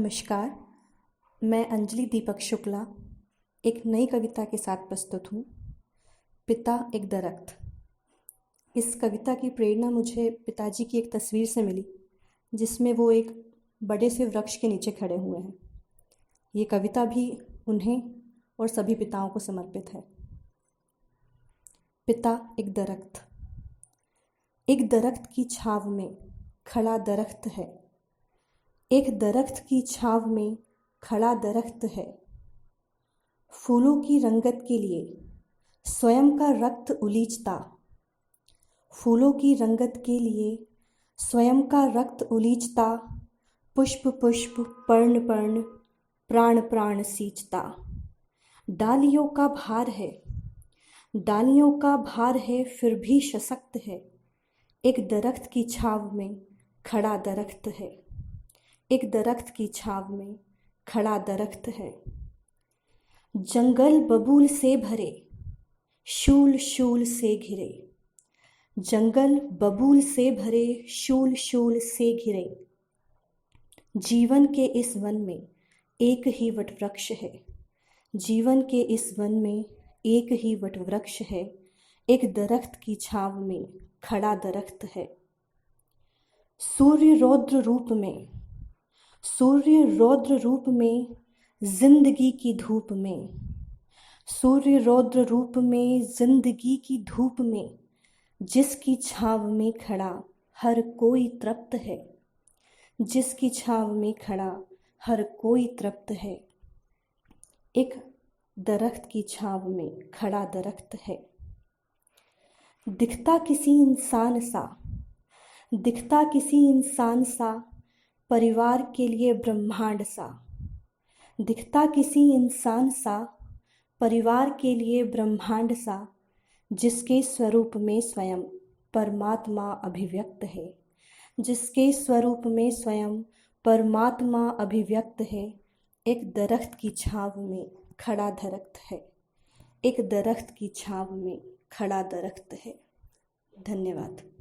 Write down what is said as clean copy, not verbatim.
नमस्कार। मैं अंजलि दीपक शुक्ला एक नई कविता के साथ प्रस्तुत हूँ। पिता एक दरख्त। इस कविता की प्रेरणा मुझे पिताजी की एक तस्वीर से मिली जिसमें वो एक बड़े से वृक्ष के नीचे खड़े हुए हैं। ये कविता भी उन्हें और सभी पिताओं को समर्पित है। पिता एक दरख्त। एक दरख्त की छाव में खड़ा दरख्त है। एक दरख्त की छाव में खड़ा दरख्त है। फूलों की रंगत के लिए स्वयं का रक्त उलीचता। फूलों की रंगत के लिए स्वयं का रक्त उलीचता। पुष्प पुष्प पर्ण पर्ण प्राण प्राण सींचता। डालियों का भार है, डालियों का भार है, फिर भी सशक्त है। एक दरख्त की छाव में खड़ा दरख्त है। एक दरख्त की छाव में खड़ा दरख्त है। जंगल बबूल से भरे, शूल शूल से घिरे। जंगल बबूल से भरे, शूल शूल से घिरे। जीवन के इस वन में एक ही वटवृक्ष है। जीवन के इस वन में एक ही वटवृक्ष है। एक दरख्त की छाव में खड़ा दरख्त है। सूर्य रौद्र रूप में, सूर्य रौद्र रूप में, जिंदगी की धूप में। सूर्य रौद्र रूप में, जिंदगी की धूप में। जिसकी छाव में खड़ा हर कोई तृप्त है। जिसकी छाव में खड़ा हर कोई तृप्त है। एक दरख्त की छाव में खड़ा दरख्त है। दिखता किसी इंसान सा, दिखता किसी इंसान सा, परिवार के लिए ब्रह्मांड सा। दिखता किसी इंसान सा, परिवार के लिए ब्रह्मांड सा। जिसके स्वरूप में स्वयं परमात्मा अभिव्यक्त है। जिसके स्वरूप में स्वयं परमात्मा अभिव्यक्त है। एक दरख्त की छाव में खड़ा दरख्त है। एक दरख्त की छाव में खड़ा दरख्त है। धन्यवाद।